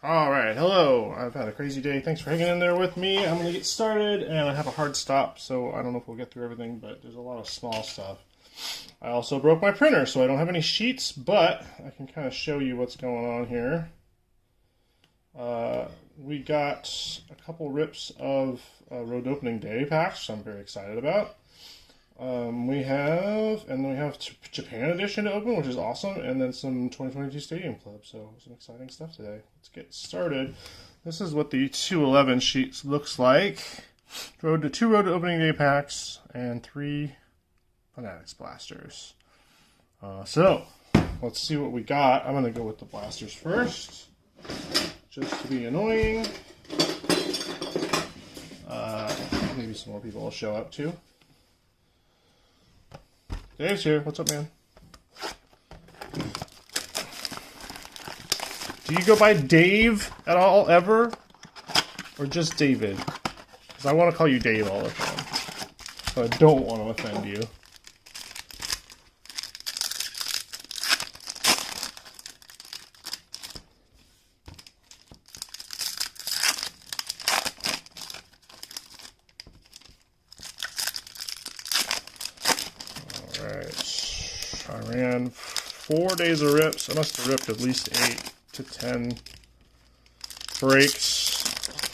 All right, hello. I've had a crazy day. Thanks for hanging in there with me. I'm going to get started, and I have a hard stop, so I don't know if we'll get through everything, but there's a lot of small stuff. I also broke my printer, so I don't have any sheets, but I can kind of show you what's going on here. We got a couple rips of road opening day packs, which I'm very excited about. We have Japan edition to open, which is awesome, and then some 2022 Stadium Club. So some exciting stuff today. Let's get started. This is what the 211 sheet looks like. Two road opening day packs and 3 Fanatics blasters. So let's see what we got. I'm gonna go with the blasters first, just to be annoying. Maybe some more people will show up too. Dave's here. What's up, man? Do you go by Dave at all, ever? Or just David? Because I want to call you Dave all the time. So I don't want to offend you. I ran 4 days of rips. I must have ripped at least 8 to 10 breaks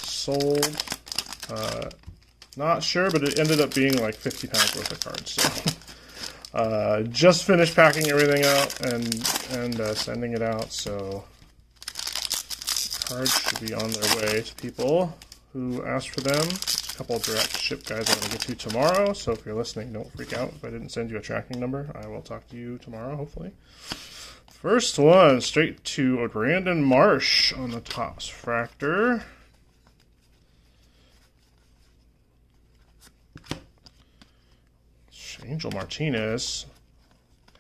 sold. Not sure, but it ended up being like 50 pounds worth of cards. So just finished packing everything out and sending it out. So cards should be on their way to people who asked for them. A couple of direct ship guys I'm going to get to tomorrow, so if you're listening, don't freak out if I didn't send you a tracking number. I will talk to you tomorrow, hopefully. First one, straight to Brandon Marsh on the Topps Fractor. Angel Martinez.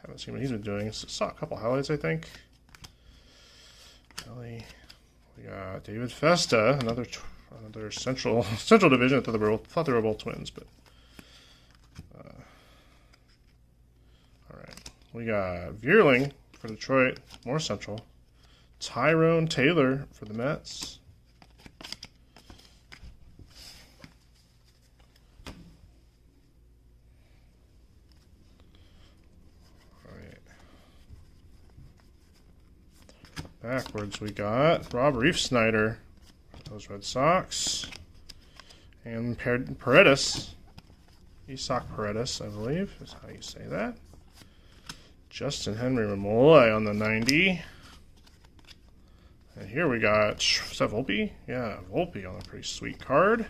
Haven't seen what he's been doing. Saw a couple highlights, I think. We got David Festa, another central division. I thought they were both twins, but all right. We got Vierling for Detroit, more central. Tyrone Taylor for the Mets. All right. Backwards, we got Rob Reef-Snyder. Those Red Sox. And Paredes. Isak Paredes, I believe, is how you say that. Justin Henry Mamolai on the 90. And here we got, is that Volpe? Yeah, Volpe on a pretty sweet card.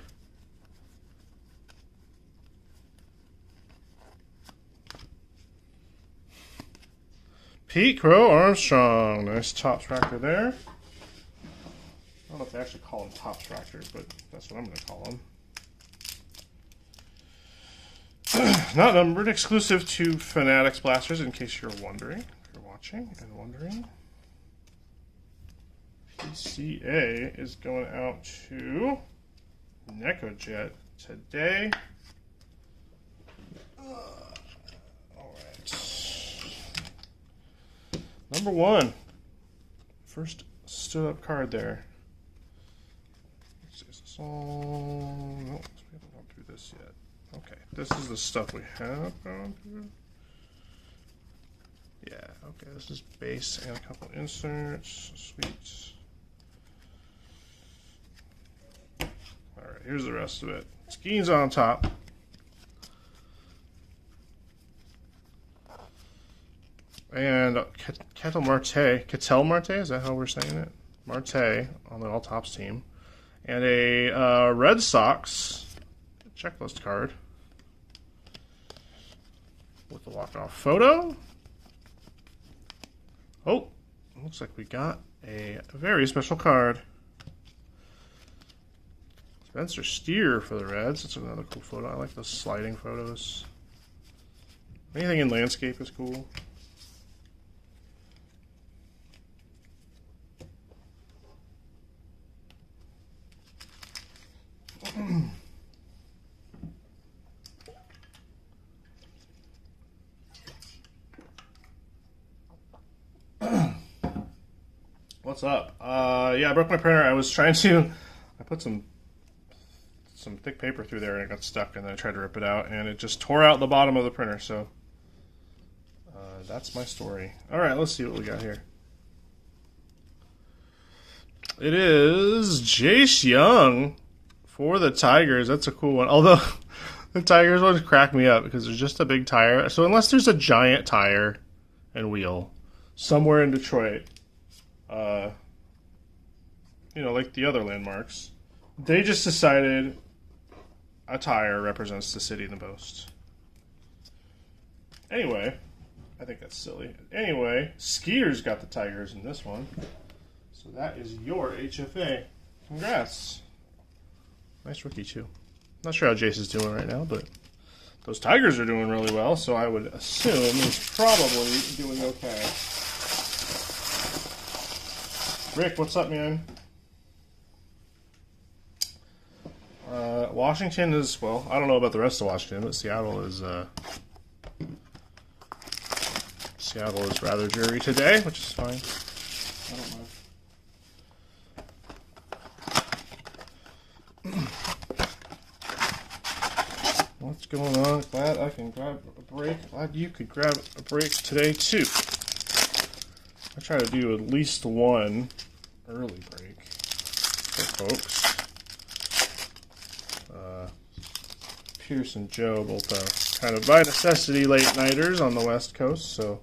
Pete Crow Armstrong. Nice Topps Fractor there. I don't know if they actually call them Topps Fractor, but that's what I'm going to call them. Not numbered, exclusive to Fanatics Blasters, in case you're wondering. If you're watching and wondering. PCA is going out to NecoJet today. Alright. Number 1. First stood up card there. So, no, we haven't gone through this yet. Okay, this is the stuff we have gone through. Yeah, okay, this is base and a couple inserts. Sweet. Alright, here's the rest of it. Skiing's on top. And Ketel Marte, is that how we're saying it? Marte on the All Tops team. And a Red Sox checklist card with the walk-off photo. Oh, looks like we got a very special card. Spencer Steer for the Reds. That's another cool photo. I like those sliding photos. Anything in landscape is cool. What's up? Yeah, I broke my printer. I was trying to... I put some thick paper through there and it got stuck, and then I tried to rip it out, and it just tore out the bottom of the printer, so... that's my story. Alright, let's see what we got here. It is Jace Young for the Tigers. That's a cool one. Although, the Tigers ones crack me up because there's just a big tire. So unless there's a giant tire and wheel somewhere in Detroit, you know, like the other landmarks, they just decided a tire represents the city the most. Anyway, I think that's silly. Anyway, Skeeter's got the Tigers in this one. So that is your HFA. Congrats. Nice rookie, too. Not sure how Jace is doing right now, but those Tigers are doing really well, so I would assume he's probably doing okay. Rick, what's up, man? Washington is, well, I don't know about the rest of Washington, but Seattle is rather dreary today, which is fine. I don't mind. What's going on? Glad I can grab a break. Glad you could grab a break today, too. I try to do at least one early break for folks. Pierce and Joe both kind of by necessity late-nighters on the West Coast, so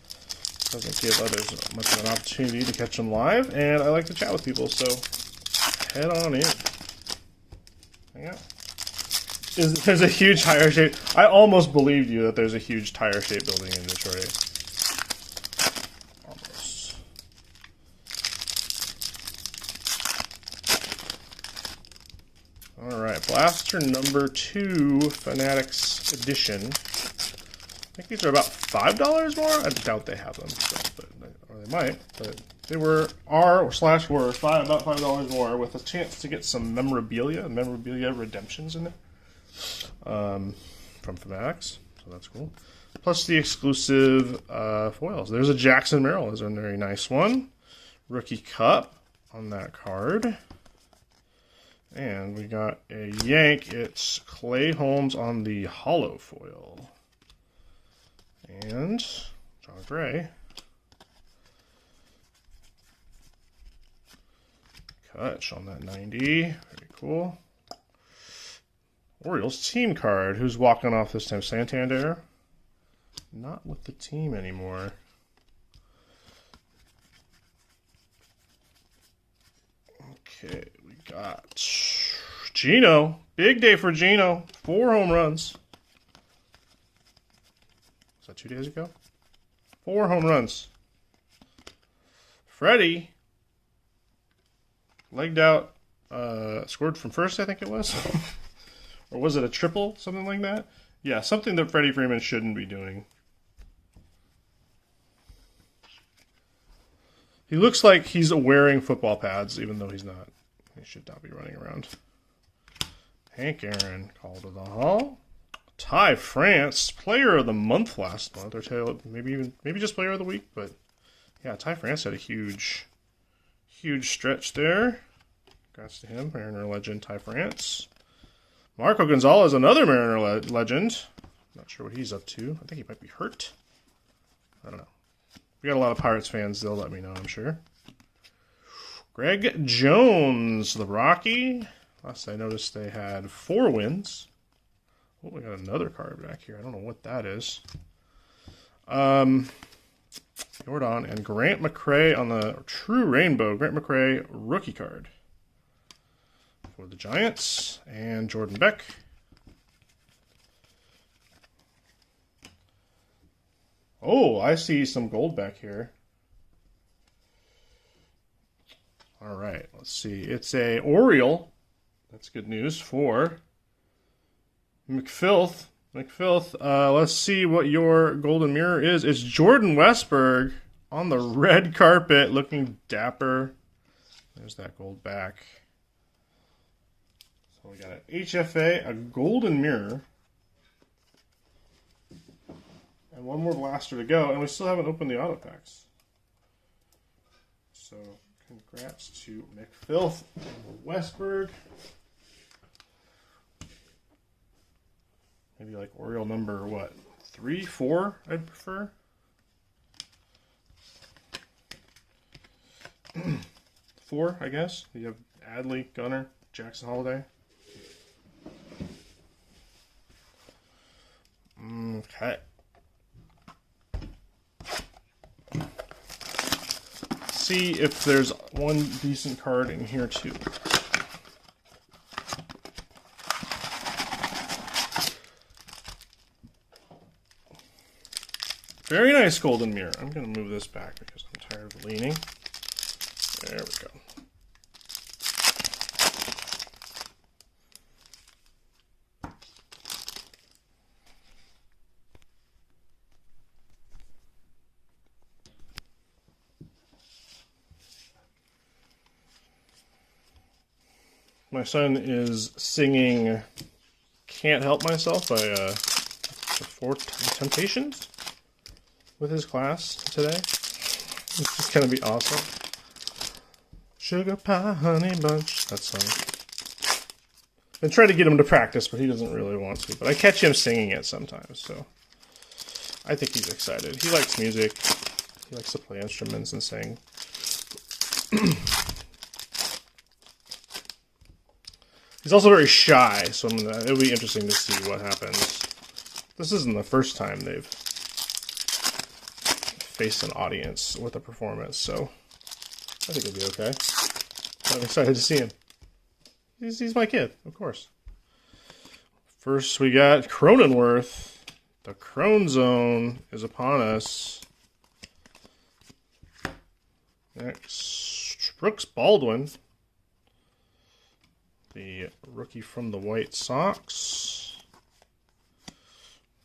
it doesn't give others much of an opportunity to catch them live, and I like to chat with people, so head on in. Hang out. There's a huge tire shape. I almost believed you that there's a huge tire shape building in Detroit. Almost. Alright, Blaster number 2, Fanatics Edition. I think these are about $5 more. I doubt they have them, or they might, but they were about $5 more with a chance to get some memorabilia redemptions in there. From Fanatics, so that's cool. Plus the exclusive foils. There's a Jackson Merrill, is a very nice one. Rookie Cup on that card. And we got a Yank. It's Clay Holmes on the hollow foil. And John Gray. Kutch on that 90. Very cool. Orioles team card. Who's walking off this time? Santander? Not with the team anymore. Okay, we got Gino. Big day for Gino. 4 home runs. Was that 2 days ago? 4 home runs. Freddie. Legged out. Scored from first, I think it was. Or was it a triple? Something like that? Yeah, something that Freddie Freeman shouldn't be doing. He looks like he's wearing football pads, even though he's not. He should not be running around. Hank Aaron called to the hall. Ty France, player of the month last month, or maybe just player of the week, but yeah, Ty France had a huge stretch there. Congrats to him, Mariner legend Ty France. Marco Gonzalez, another Mariner legend. Not sure what he's up to. I think he might be hurt. I don't know. We got a lot of Pirates fans. They'll let me know, I'm sure. Greg Jones, the Rocky. Last I noticed they had 4 wins. Oh, we got another card back here. I don't know what that is. Jordan and Grant McCray on the True Rainbow. Grant McCray rookie card for the Giants, and Jordan Beck. Oh, I see some gold back here. All right, let's see. It's a Oriole. That's good news for McFilth. Let's see what your golden mirror is. It's Jordan Westberg on the red carpet, looking dapper. There's that gold back. So we got an HFA, a golden mirror, and one more blaster to go, and we still haven't opened the auto packs. So Congrats to McFilth and Westberg. Maybe like Oriole number, what, 3, 4, I'd prefer. 4, I guess. You have Adley, Gunner, Jackson Holiday. Okay. See if there's one decent card in here too. Very nice golden mirror. I'm going to move this back because I'm tired of leaning. There we go. My son is singing Can't Help Myself by the Four Temptations with his class today. It's just going to be awesome. Sugar pie, honey bunch. That song. I try to get him to practice, but he doesn't really want to. But I catch him singing it sometimes, so I think he's excited. He likes music. He likes to play instruments and sing. He's also very shy, so it'll be interesting to see what happens. This isn't the first time they've faced an audience with a performance, so I think it'll be okay. I'm excited to see him. He's my kid, of course. First, we got Cronenworth. The Crone Zone is upon us. Next, Brooks Baldwin. The rookie from the White Sox.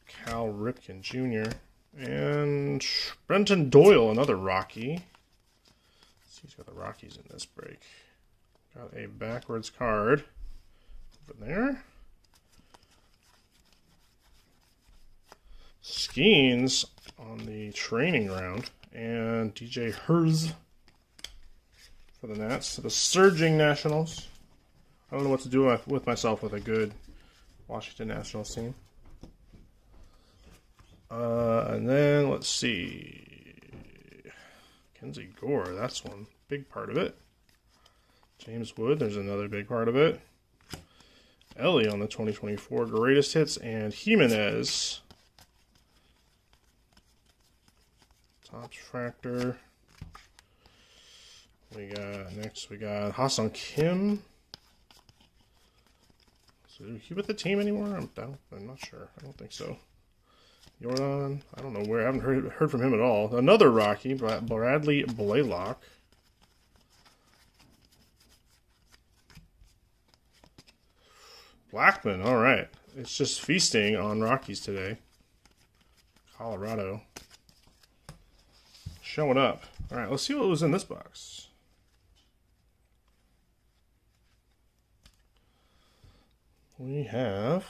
Cal Ripken Jr. And Brenton Doyle, another Rocky. Let's see who's got the Rockies in this break. Got a backwards card over there. Skeens on the training ground. And DJ Herz for the Nats. The surging Nationals. I don't know what to do with myself with a good Washington Nationals team. And then, let's see. Kenzie Gore, that's one big part of it. James Wood, there's another big part of it. Ellie on the 2024 Greatest Hits. And Jimenez. Topps Fractor. Next we got Ha-Seong Kim. Is he with the team anymore? I'm not sure. I don't think so. Jordan, I don't know where. I haven't heard from him at all. Another Rocky, Bradley Blaylock. Blackman, all right. It's just feasting on Rockies today. Colorado. Showing up. All right, let's see what was in this box. We have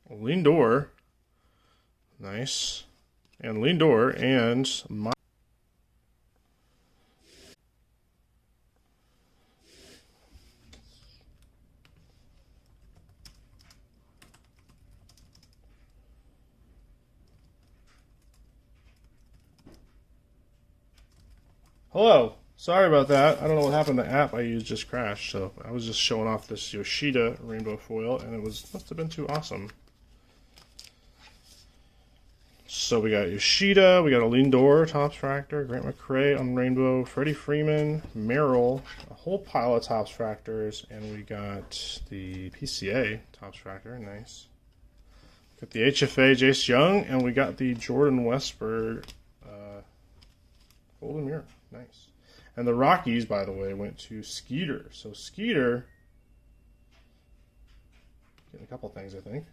Lindor, nice, and Lindor and Hello. Sorry about that. I don't know what happened. The app I used just crashed, so I was just showing off this Yoshida rainbow foil, and it must have been too awesome. So we got Yoshida, we got a Lindor, Topps Fractor, Grant McRae on rainbow, Freddie Freeman, Merrill, a whole pile of Topps Fractors, and we got the PCA Topps Fractor, nice. Got the HFA Jace Young, and we got the Jordan Westberg Golden Mirror, nice. And the Rockies, by the way, went to Skeeter. So Skeeter, getting a couple things, I think.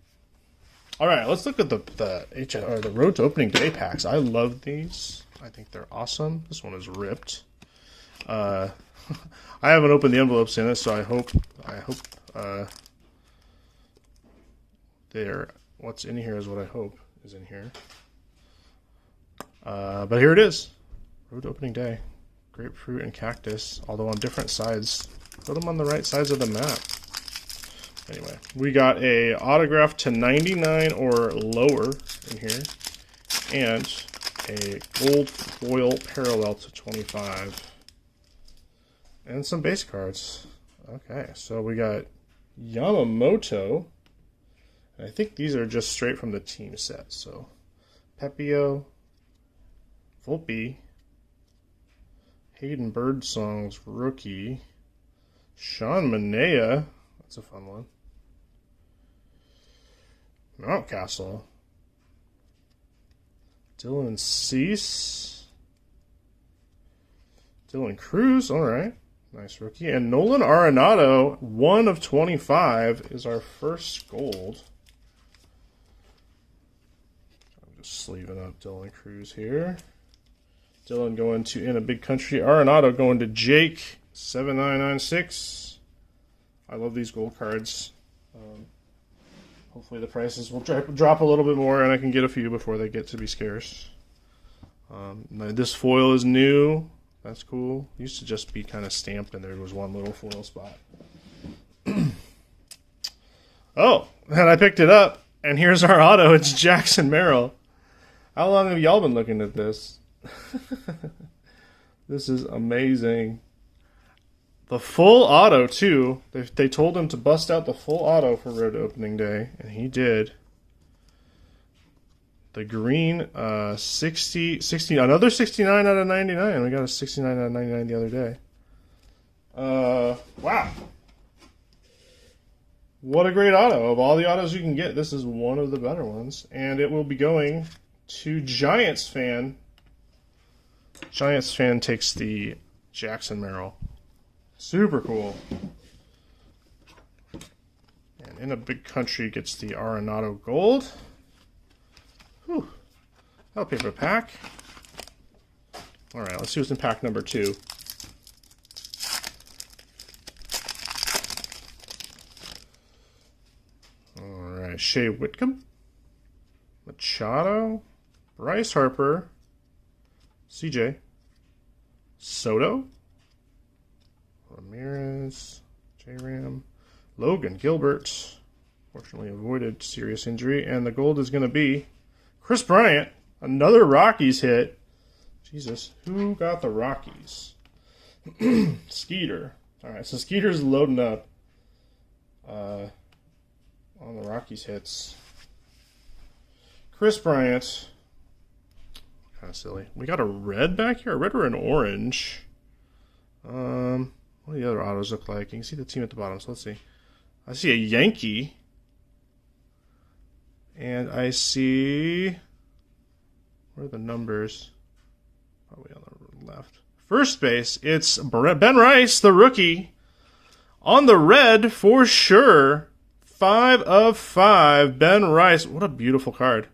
All right, let's look at the Road to Opening Day packs. I love these. I think they're awesome. This one is ripped. I haven't opened the envelopes in it, so I hope what's in here is what I hope is in here. But here it is. Road to Opening Day. grapefruit and cactus, although on different sides. Put them on the right sides of the map. Anyway, we got a autograph to 99 or lower in here, and a gold foil parallel to 25, and some base cards. Okay, so we got Yamamoto. I think these are just straight from the team set. So Pepio, Volpe, Hayden Birdsong's rookie, Sean Manea, that's a fun one, Mountcastle, Dylan Cease, Dylan Cruz, all right, nice rookie, and Nolan Arenado, 1 of 25 is our first gold. I'm just sleeving up Dylan Cruz here. Dylan going to In a Big Country. Arenado going to Jake, 7996. I love these gold cards. Hopefully the prices will drop a little bit more and I can get a few before they get to be scarce. This foil is new. That's cool. Used to just be kind of stamped and there was one little foil spot. Oh, and I picked it up. And here's our auto. It's Jackson Merrill. How long have y'all been looking at this? This is amazing. The full auto too. They told him to bust out the full auto for road opening day, and he did. The green 60 another 69 out of 99. We got a 69 out of 99 the other day. Wow. What a great auto. Of all the autos you can get, this is one of the better ones, and it will be going to Giants fan. Giants fan takes the Jackson Merrill. Super cool. And In a Big Country gets the Arenado gold. Whew. That'll pay for a pack. Alright, let's see what's in pack number 2. Alright, Shea Whitcomb, Machado, Bryce Harper, CJ, Soto, Ramirez, J-Ram, Logan Gilbert, fortunately avoided serious injury, and the gold is going to be Chris Bryant, another Rockies hit. Jesus, who got the Rockies? Skeeter. Alright, so Skeeter's loading up on the Rockies hits. Chris Bryant. Kind of silly. We got a red back here, a red or an orange. What do the other autos look like? You can see the team at the bottom, so let's see. I see a Yankee. And I see... Where are the numbers? Probably on the left. First base, it's Ben Rice, the rookie. On the red, for sure. 5 of 5, Ben Rice. What a beautiful card.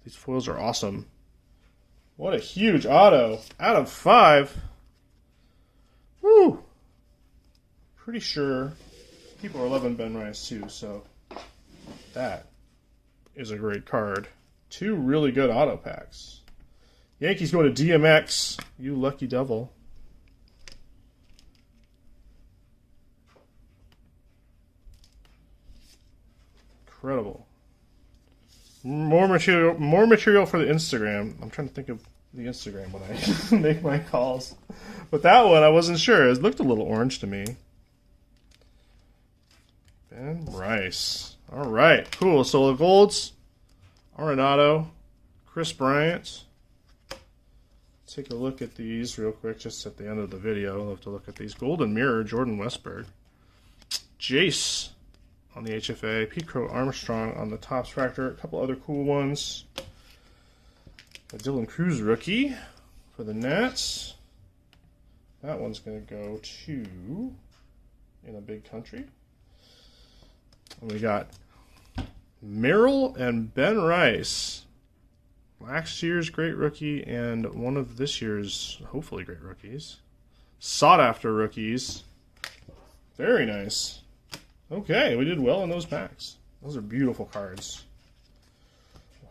These foils are awesome. What a huge auto. Out of 5. Woo! Pretty sure people are loving Ben Rice too, so that is a great card. 2 really good auto packs. Yankees going to DMX. You lucky devil. Incredible. More material for the Instagram. I'm trying to think of the Instagram when I make my calls. But that one, I wasn't sure. It looked a little orange to me. Ben Rice. All right, cool. So the golds, Arenado, Chris Bryant. Take a look at these real quick, just at the end of the video. I'll have to look at these. Golden Mirror, Jordan Westberg. Jace on the HFA. Pete Crow Armstrong on the Topps Fractor. A couple other cool ones. A Dylan Cruz rookie for the Nats. That one's going to go to In a Big Country. And we got Merrill and Ben Rice. Last year's great rookie and one of this year's hopefully great rookies. Sought after rookies. Very nice. Okay, we did well in those packs. Those are beautiful cards.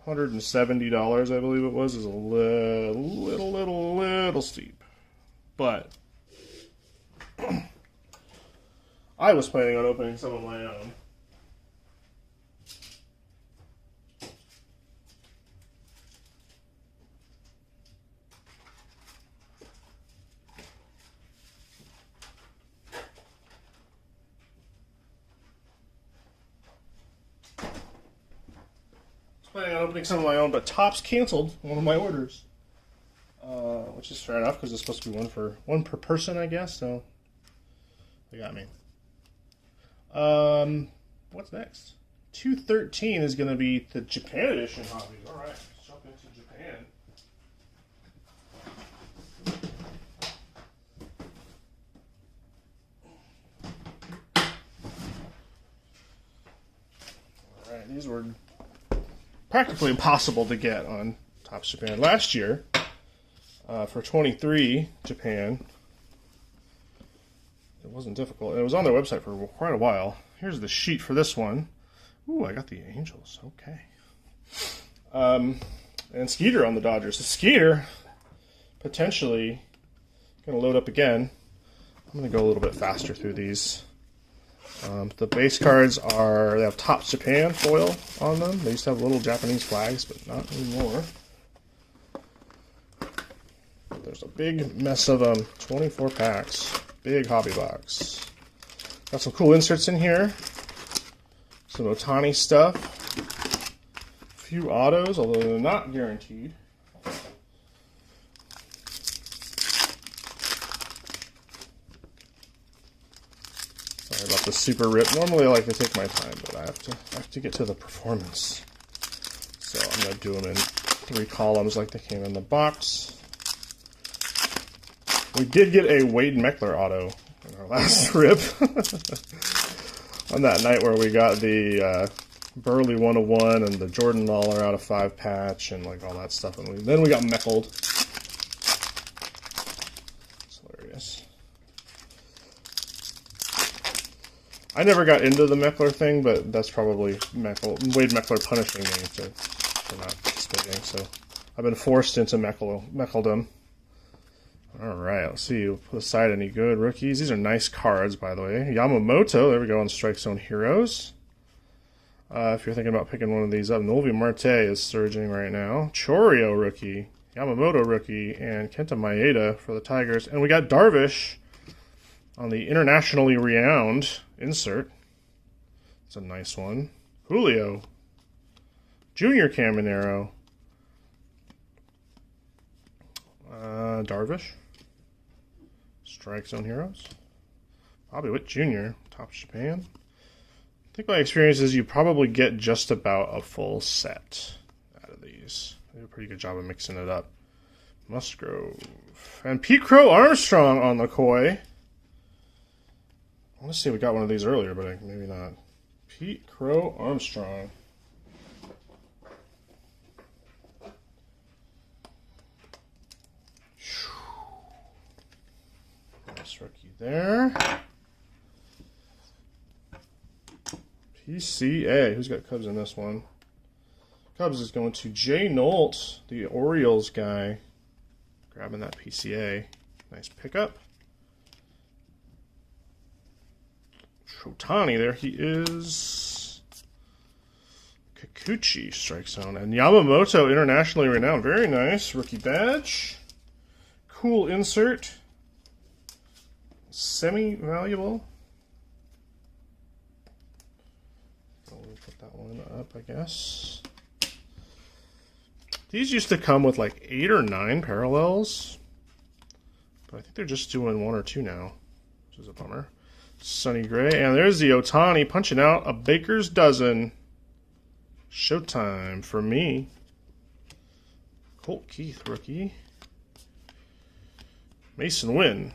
$170, I believe it was, is a little steep. but I was planning on opening some of my own. Planning on opening some of my own, but Topps canceled one of my orders, which is fair enough because it's supposed to be one per person, I guess. So they got me. What's next? 213 is going to be the Japan edition hobbies. All right, let's jump into Japan. All right, these were practically impossible to get on Topps Japan. Last year, for 23 Japan, it wasn't difficult. It was on their website for quite a while. Here's the sheet for this one. Ooh, I got the Angels. Okay. And Skeeter on the Dodgers. The Skeeter, potentially, going to load up again. I'm going to go a little bit faster through these. The base cards they have Topps Japan foil on them. They used to have little Japanese flags, but not anymore. There's a big mess of them. 24 packs. Big hobby box. Got some cool inserts in here. Some Ohtani stuff. A few autos, although they're not guaranteed. Sorry about the super rip. Normally I like to take my time, but I have to get to the performance. So I'm going to do them in 3 columns like they came in the box. We did get a Wade Meckler auto in our last rip. On that night where we got the Burley 101 and the Jordan Lawler out of 5 patch and like all that stuff. And then we got Meckled. It's hilarious. I never got into the Meckler thing, but that's probably Wade Meckler punishing me for not participating. So I've been forced into Meckledom. All right, let's see. We'll put aside any good rookies. These are nice cards, by the way. Yamamoto, there we go, on Strike Zone Heroes. If you're thinking about picking one of these up, Noelvi Marte is surging right now. Choreo rookie, Yamamoto rookie, and Kenta Maeda for the Tigers. And we got Darvish on the internationally renowned insert. It's a nice one. Julio, Junior Caminero, Darvish. Strike Zone Heroes. Bobby Witt Jr., Topps Japan. I think my experience is you probably get just about a full set out of these. They do a pretty good job of mixing it up. Musgrove. And Pete Crow Armstrong on the koi. I want to say we got one of these earlier, but maybe not. Pete Crow Armstrong. Nice rookie there. PCA. Who's got Cubs in this one? Cubs is going to Jay Nolt, the Orioles guy. Grabbing that PCA. Nice pickup. Ohtani, there he is. Kikuchi, Strike Zone. And Yamamoto, internationally renowned. Very nice. Rookie badge. Cool insert. Semi-valuable. We'll put that one up, I guess. These used to come with like 8 or 9 parallels. But I think they're just doing 1 or 2 now, which is a bummer. Sonny Gray. And there's the Ohtani punching out a baker's dozen. Showtime for me. Colt Keith, rookie. Mason Wynn.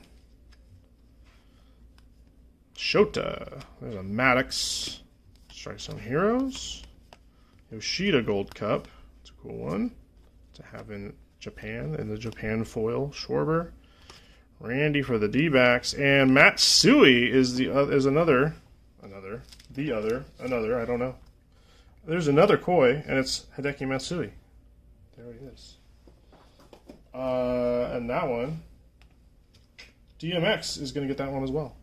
Shota. There's a Maddox. Strike Zone Heroes. Yoshida Gold Cup. It's a cool one to have in Japan, in the Japan foil. Schwarber. Randy for the D-backs. And Matsui is another, I don't know. There's another koi, and it's Hideki Matsui. There he is. And that one DMX is going to get that one as well.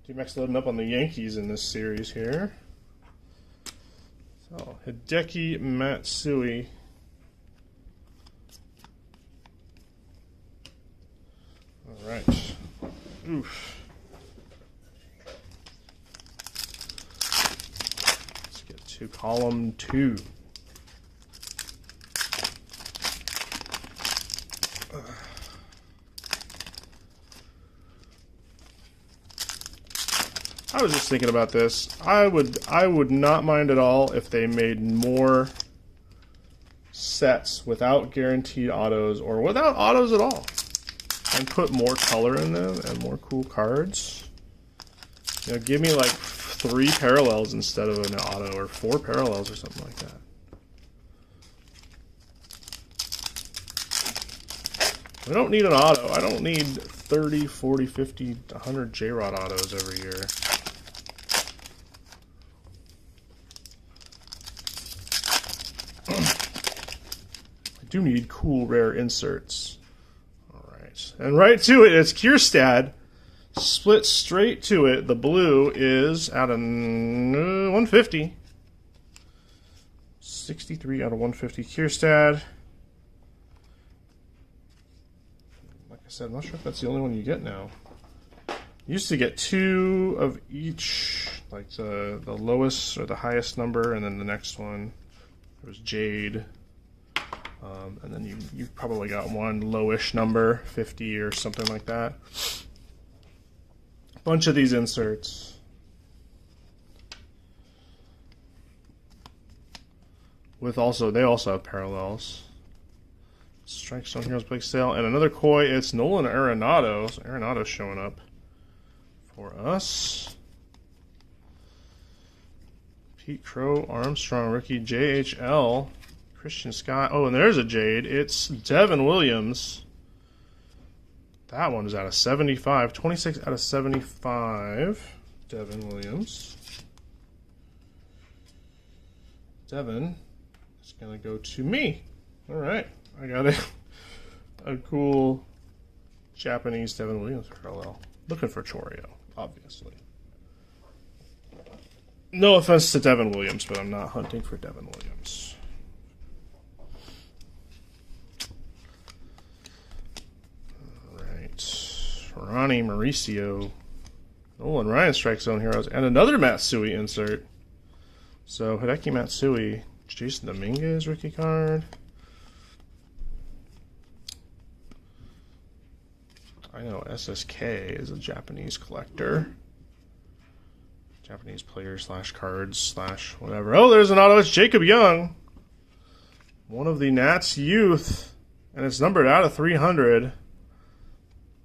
DMX loading up on the Yankees in this series here. So, Hideki Matsui. All right. Oof. Let's get to column 2. I was just thinking about this. I would not mind at all if they made more sets without guaranteed autos or without autos at all, and put more color in them and more cool cards. You know, give me like 3 parallels instead of an auto, or 4 parallels or something like that. I don't need an auto. I don't need 30, 40, 50, 100 J-Rod autos every year. I do need cool rare inserts. Alright. And right to it, it's Kierstad. Split straight to it. The blue is out of 150. 63 out of 150 Kierstad. Like I said, I'm not sure if that's the only one you get now. You used to get 2 of each, like the lowest or the highest number, and then the next one. There was Jade. And then you probably got 1 lowish number, 50 or something like that. Bunch of these inserts. With they also have parallels. Strike Stone Heroes Big Sale. And another koi, it's Nolan Arenado. So Arenado's showing up for us. Pete Crow, Armstrong, rookie, JHL. Christian Scott. Oh, and there's a Jade. It's Devin Williams. That one is out of 75. 26 out of 75. Devin Williams. Devin is going to go to me. All right. I got a cool Japanese Devin Williams parallel. Looking for Choreo, obviously. No offense to Devin Williams, but I'm not hunting for Devin Williams. Ronnie Mauricio, Nolan Ryan Strike Zone Heroes, and another Matsui insert. So Hideki Matsui, Jason Dominguez rookie card. I know SSK is a Japanese collector. Japanese player / cards / whatever. Oh, there's an auto. It's Jacob Young. One of the Nats youth. And it's numbered out of 300.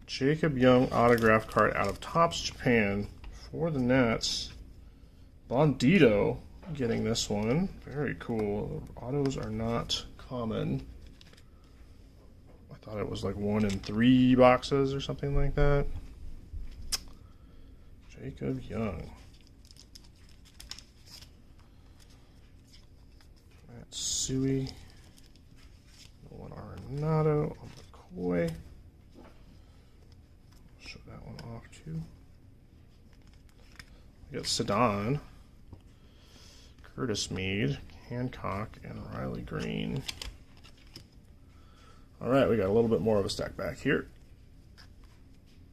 Jacob Young autograph card out of Topps Japan for the Nats. Bondito getting this one. Very cool. Autos are not common. I thought it was like 1 in 3 boxes or something like that. Jacob Young. Matsui. Nolan Arenado on the koi. Show that one off too. We got Sedan, Curtis Mead, Hancock, and Riley Green. All right, we got a little bit more of a stack back here.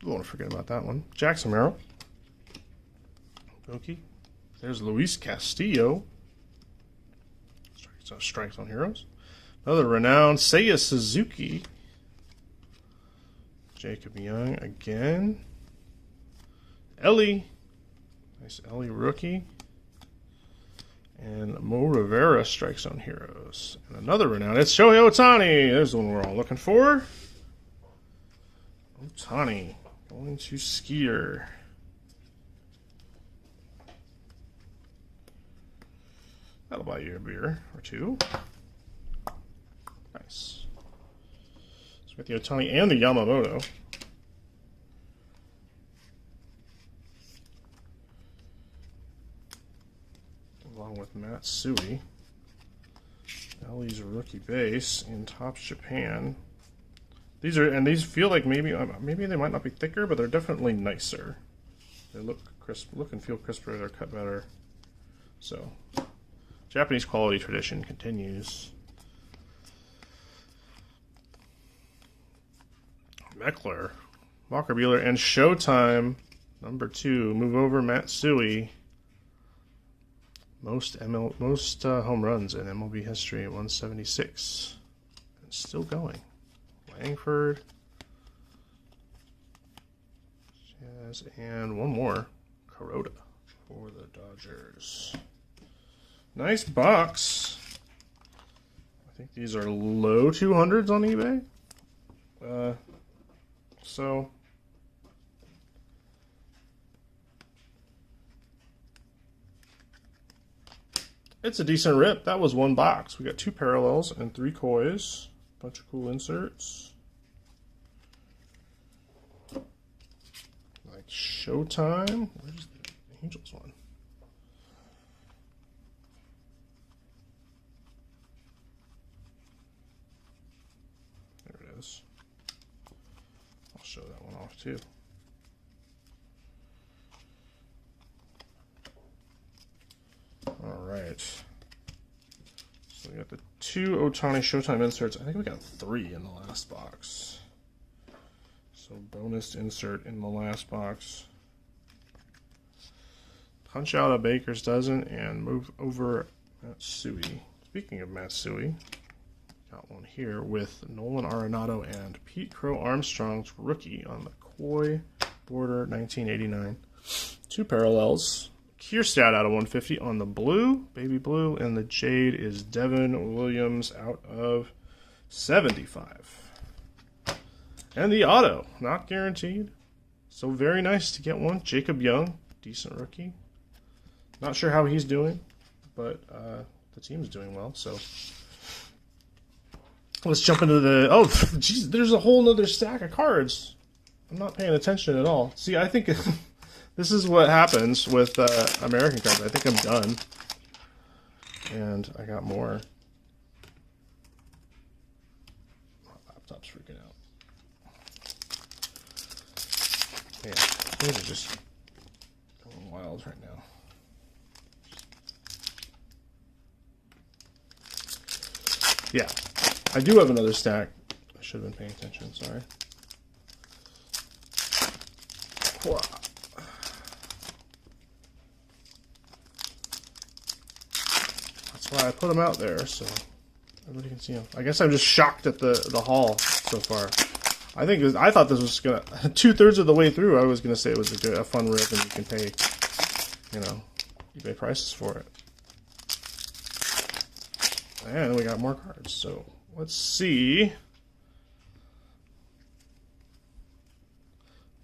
Don't want to forget about that one. Jackson Merrill. Goki. There's Luis Castillo. Strikes on Heroes. Another renowned Seiya Suzuki. Jacob Young again. Ellie. Nice Ellie rookie. And Mo Rivera Strikes on Heroes. And another renowned. It's Shohei Ohtani. There's the one we're all looking for. Ohtani going to Skier. That'll buy you a beer or 2. Nice. So we got the Ohtani and the Yamamoto. Along with Matsui. Ellie's rookie base in Topps Japan. These feel like maybe they might not be thicker, but they're definitely nicer. They look crisp, look and feel crisper. They're cut better. So, Japanese quality tradition continues. Meckler, Walker Buehler, and Showtime. Number 2, move over Matsui. Most home runs in MLB history at 176. And still going. Langford. Jazz, and one more. Kuroda for the Dodgers. Nice box. I think these are low 200s on eBay. So it's a decent rip. That was one box. We got 2 parallels and 3 kois. Bunch of cool inserts. Like Showtime. Where's the Angels one? There it is. I'll show that one off too. All right. So we got the 2 Ohtani Showtime inserts. I think we got 3 in the last box. So bonus insert in the last box. Punch out a baker's dozen and move over Matsui. Speaking of Matsui, got one here with Nolan Arenado and Pete Crow Armstrong's rookie on the Koi border, 1989. 2 parallels. Kierstad out of 150 on the blue, baby blue, and the jade is Devin Williams out of 75. And the auto, not guaranteed. So very nice to get one. Jacob Young, decent rookie. Not sure how he's doing, but the team's doing well. So let's jump into the. Oh, geez, there's a whole nother stack of cards. I'm not paying attention at all. See, I think this is what happens with American cards. I think I'm done, and I got more. My laptop's freaking out. Yeah, things are just going wild right now. Yeah, I do have another stack. I should have been paying attention, sorry. That's why I put them out there, so everybody can see them. I guess I'm just shocked at the haul so far. I thought this was gonna 2/3 of the way through. I was gonna say it was a fun rip, and you can pay, eBay prices for it. And we got more cards. So let's see.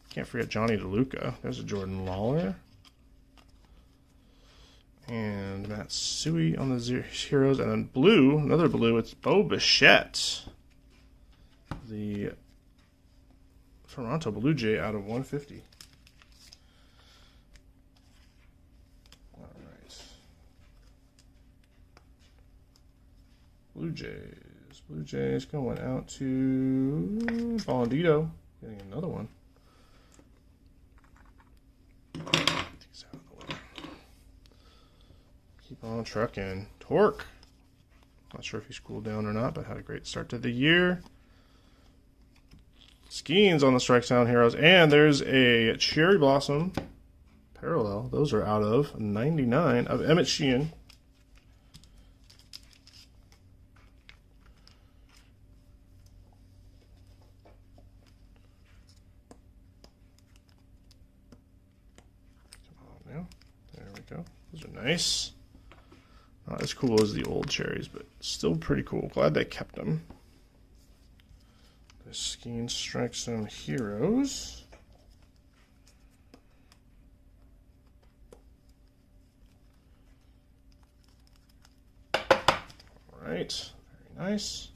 Can't forget Johnny DeLuca. There's a Jordan Lawler. And Matsui on the Heroes. And then blue, another blue, it's Bo Bichette. The Toronto Blue Jay out of 150. All right. Blue Jays going out to Bondito. Getting another one. These out of the way. Keep on trucking. Torque. Not sure if he's cooled down or not, but had a great start to the year. Skeens on the Strike Sound Heroes. And there's a Cherry Blossom parallel. Those are out of 99 of Emmett Sheehan. Come on now. There we go. Those are nice. Not as cool as the old cherries, but still pretty cool. Glad they kept them. The Skeen Strike Zone Heroes. Alright, very nice.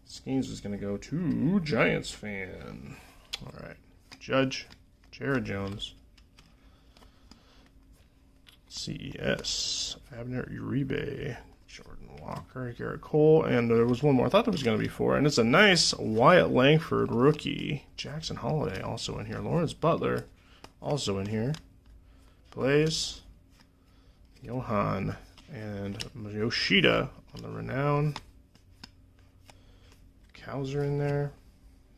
Skeens is going to go to Giants fan. Alright, Judge, Jared Jones. CES, Abner Uribe, Jordan Walker, Garrett Cole, and there was one more. I thought there was going to be 4, and it's a nice Wyatt Langford rookie. Jackson Holiday also in here. Lawrence Butler also in here. Blaze, Johan, and Yoshida on the Renown. Cowser in there.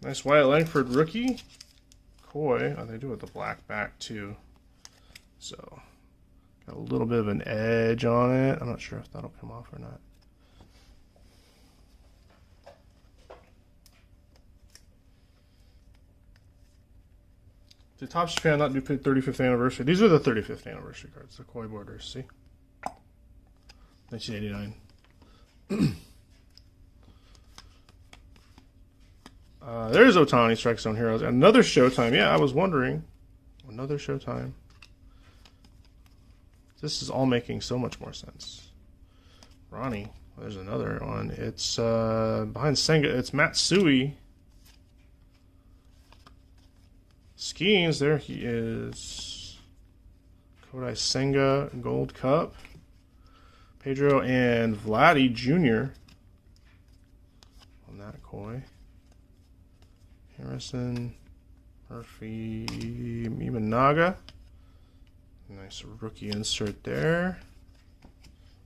Nice Wyatt Langford rookie. Koi. Oh, they do it with the black back too. So, got a little bit of an edge on it. I'm not sure if that'll come off or not. Did Topps Japan not do 35th anniversary? These are the 35th anniversary cards. The Koi borders, see? 1989. There's Ohtani, Strike Zone Heroes. Another Showtime. Yeah, I was wondering. Another Showtime. This is all making so much more sense. Ronnie. There's another one. It's behind Senga. It's Matsui. Skeens. There he is. Kodai Senga Gold Cup. Pedro and Vladdy Jr. on that Koi. Harrison, Murphy, Imanaga. Nice rookie insert there.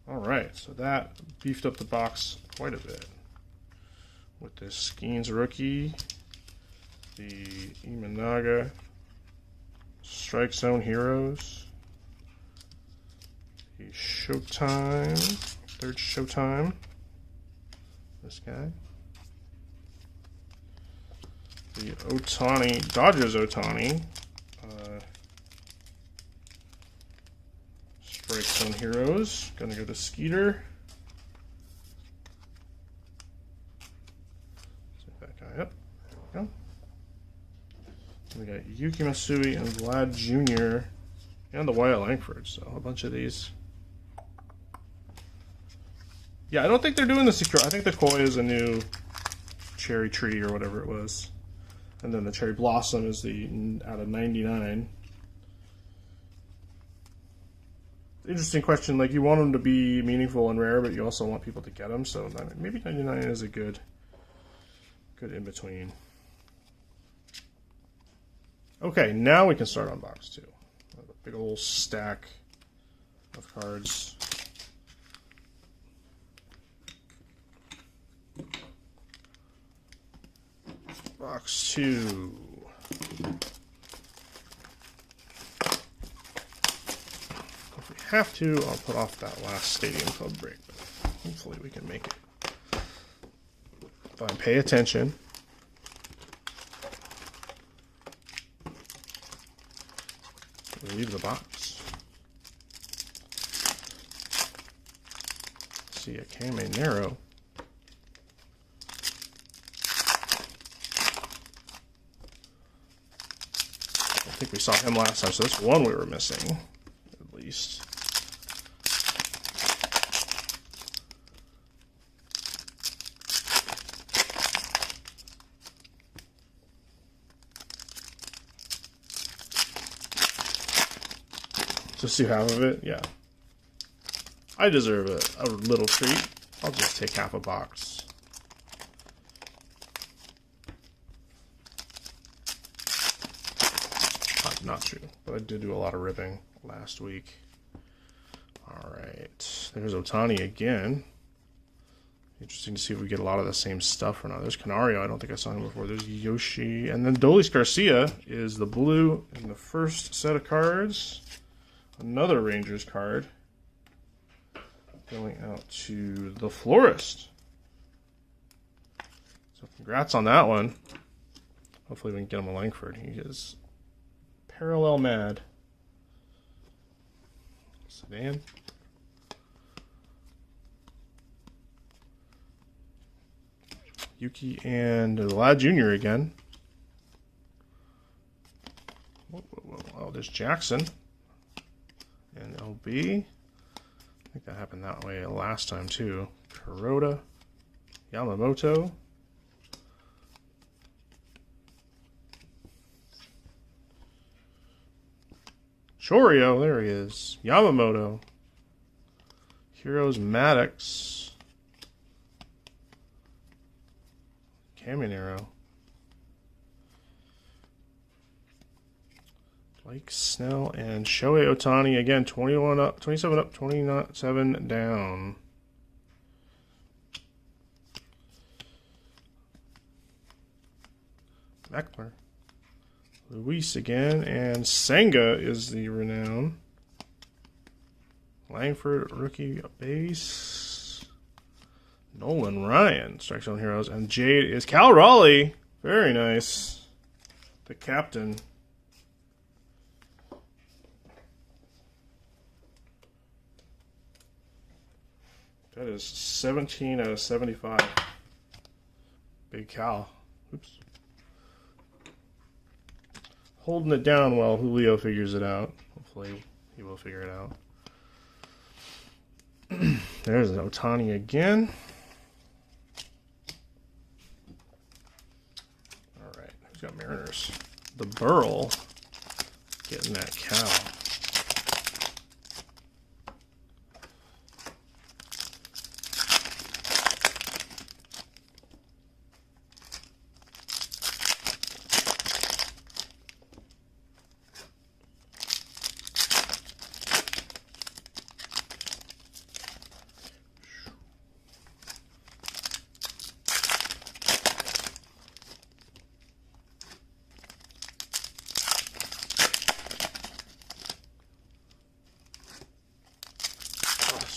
All right, so that beefed up the box quite a bit with this Skeens rookie, the Imanaga Strike Zone Heroes, the Showtime, third Showtime. This guy. The Ohtani, Dodgers Ohtani. Strike Zone Heroes. Gonna go to Skeeter. Set that guy up. There we go. We got Yuki Masui and Vlad Jr. and the Wyatt Langford. So a bunch of these. Yeah, I don't think they're doing the secure. I think the Koi is a new cherry tree or whatever it was. And then the Cherry Blossom is the out of 99. Interesting question. Like, you want them to be meaningful and rare, but you also want people to get them. So maybe 99 is a good in between. Okay, now we can start on box 2. A big old stack of cards. Box 2. If we have to, I'll put off that last Stadium Club break, but hopefully we can make it. If I pay attention. Leave the box. See a Kame Nero. I think we saw him last time, so that's one we were missing, at least. Just do half of it? Yeah. I deserve a little treat. I'll just take half a box. Not true, but I did do a lot of ripping last week. Alright, there's Ohtani again. Interesting to see if we get a lot of the same stuff or not. There's Canario, I don't think I saw him before. There's Yoshi, and then Dolis Garcia is the blue in the first set of cards. Another Rangers card. Going out to the Florist. So congrats on that one. Hopefully we can get him a Langford. He is parallel mad. Sedan. Yuki and Vlad Jr. again. Whoa, whoa, whoa. Oh, there's Jackson. And LB. I think that happened that way last time too. Kuroda. Yamamoto. Chorio, there he is. Yamamoto. Heroes Maddox. Caminero. Blake Snell and Shohei Ohtani again. 21 up, 27 up, 27 down. Meckler. Luis again, and Senga is the renown. Langford, rookie base. Nolan Ryan, strike zone heroes. And Jade is Cal Raleigh. Very nice. The captain. That is 17 out of 75. Big Cal. Oops. Holding it down while Julio figures it out. Hopefully he will figure it out. There's an Ohtani again. Alright, who's got Mariners? The Burl getting that Cal.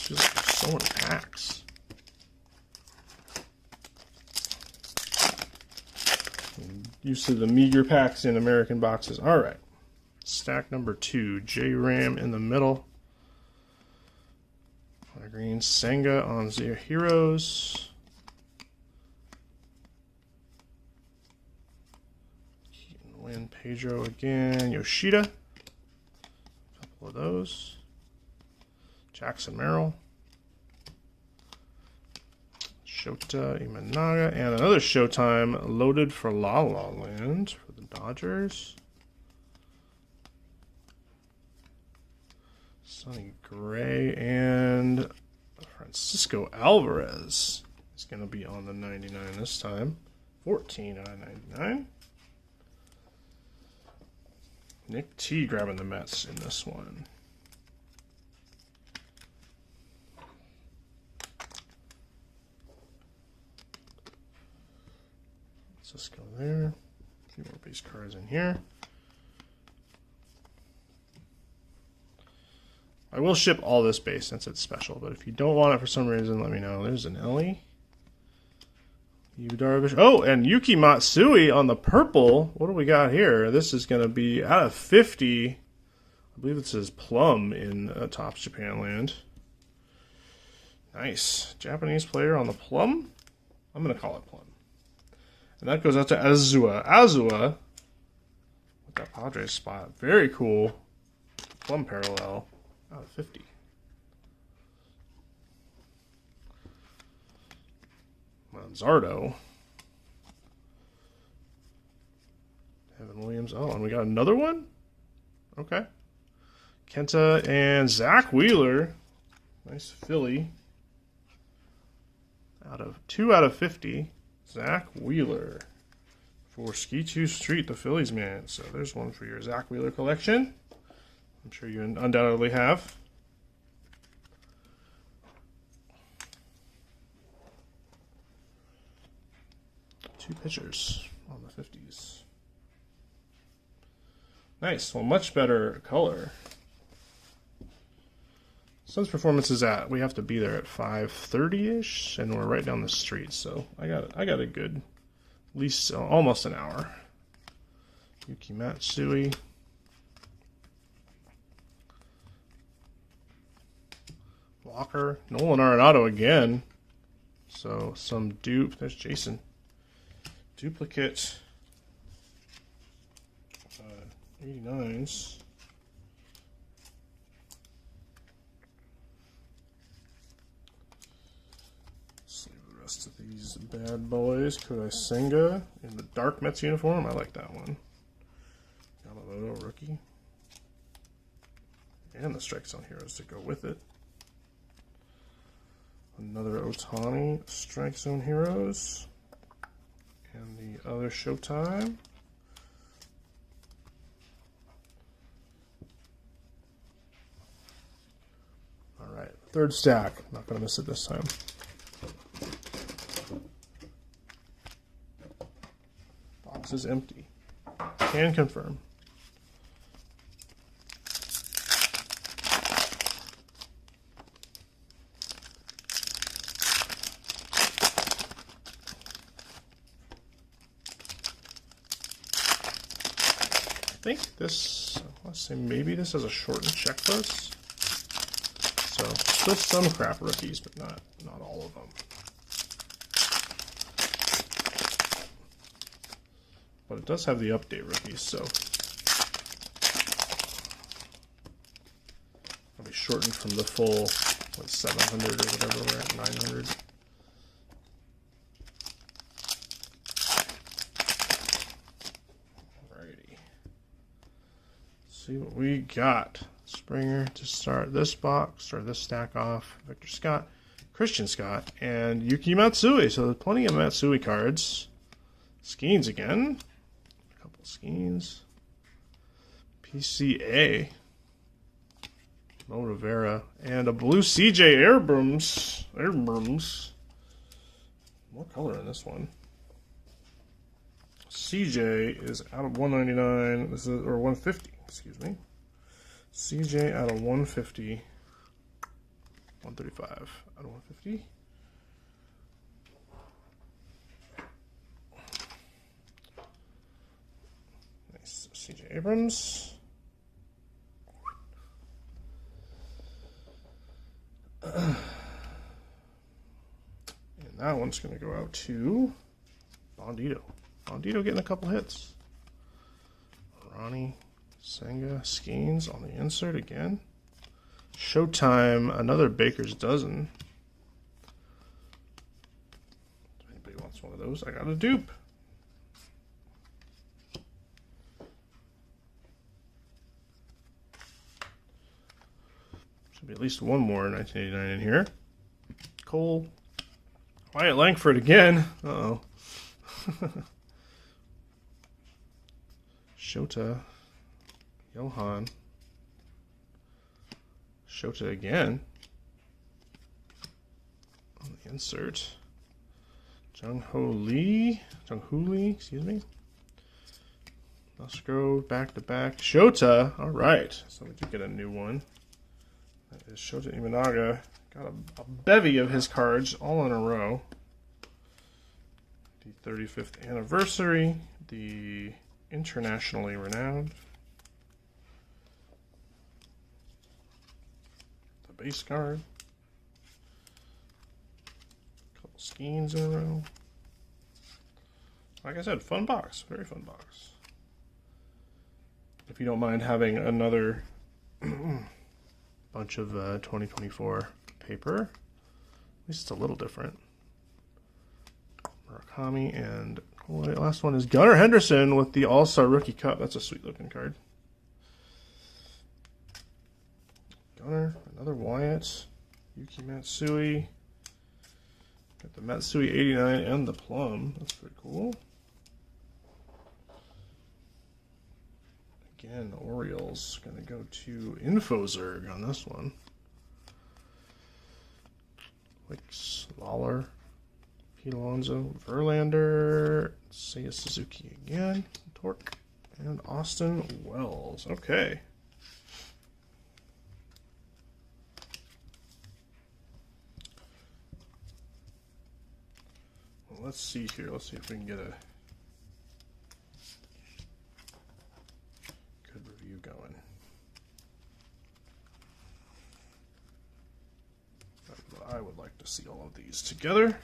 Just so many packs. I'm used to the meager packs in American boxes. All right. Stack number 2. J-Ram in the middle. Green Senga on Zero Heroes. Keaton Win Pedro again. Yoshida. A couple of those. Jackson Merrill, Shota Imanaga, and another Showtime loaded for La La Land for the Dodgers. Sonny Gray and Francisco Alvarez is going to be on the 99 this time. 14 out of 99. Nick T grabbing the Mets in this one. Let's go there. A few more base cards in here. I will ship all this base since it's special, but if you don't want it for some reason, let me know. There's an Ellie. Ybrb. Oh, and Yuki Matsui on the purple. What do we got here? This is going to be out of 50. I believe it says Plum in Topps Japan Land. Nice. Japanese player on the Plum. I'm going to call it Plum. And that goes out to Azua. Azua with that Padres spot. Very cool. Plum parallel out of 50. Manzardo. Evan Williams. Oh, and we got another one? Okay. Kenta and Zach Wheeler. Nice Philly. 2 out of 50. Zach Wheeler for Ski 2 Street, the Phillies man. So there's one for your Zach Wheeler collection. I'm sure you undoubtedly have. Two pitchers on the 50s. Nice. Well, much better color. Sun's performance is at, we have to be there at 5:30ish, and we're right down the street, so I got a good, at least almost an hour. Yuki Matsui. Walker. Nolan Arenado again. So some dupe. There's Jason. Duplicate. 89s. Rest of these bad boys. Kodai Senga in the dark Mets uniform. I like that one. Yamamoto rookie. And the strike zone heroes to go with it. Another Otani Strike Zone Heroes. And the other Showtime. Alright, third stack. Not going to miss it this time. Box is empty. Can confirm. I think this, let's say maybe this has a shortened checklist. So still some crap rookies, but not all of them. But it does have the update rookies, so it'll be shortened from the full, what, 700 or whatever we're at, 900. See what we got. Springer to start this box, or this stack off. Victor Scott, Christian Scott, and Yuki Matsui. So there's plenty of Matsui cards. Skeens again. A couple of Skeens. PCA. Mo Rivera. And a blue CJ Abrams. More color in this one. CJ is out of 199. This is, or 150. Excuse me. CJ out of 150. 135 out of 150. Nice. CJ Abrams. And that one's going to go out to Bondito. Bondito getting a couple hits. Ronnie. Senga, Skeens on the insert again. Showtime, another Baker's Dozen. If anybody wants one of those, I got a dupe. Should be at least one more 1989 in here. Cole. Wyatt Langford again. Uh-oh. Shota. Johan. Shota again. On the insert. Jung-Hoo Lee, excuse me. Musgrove, back-to-back. Shota, all right. So we did get a new one. That is Shota Imanaga. Got a bevy of his cards all in a row. The 35th anniversary. The internationally renowned. Base card. Couple Skeens in a row. Like I said, fun box. Very fun box. If you don't mind having another bunch of 2024 paper. At least it's a little different. Murakami and the last one is Gunnar Henderson with the All-Star Rookie Cup. That's a sweet looking card. Gunnar, another Wyatt, Yuki Matsui, got the Matsui 89 and the Plum. That's pretty cool. Again, Orioles going to go to Infozerg on this one. Wicks, Lawler, Pete Alonso, Verlander, Seiya Suzuki again, Torque, and Austin Wells. Okay. Let's see here. Let's see if we can get a good review going. I would like to see all of these together.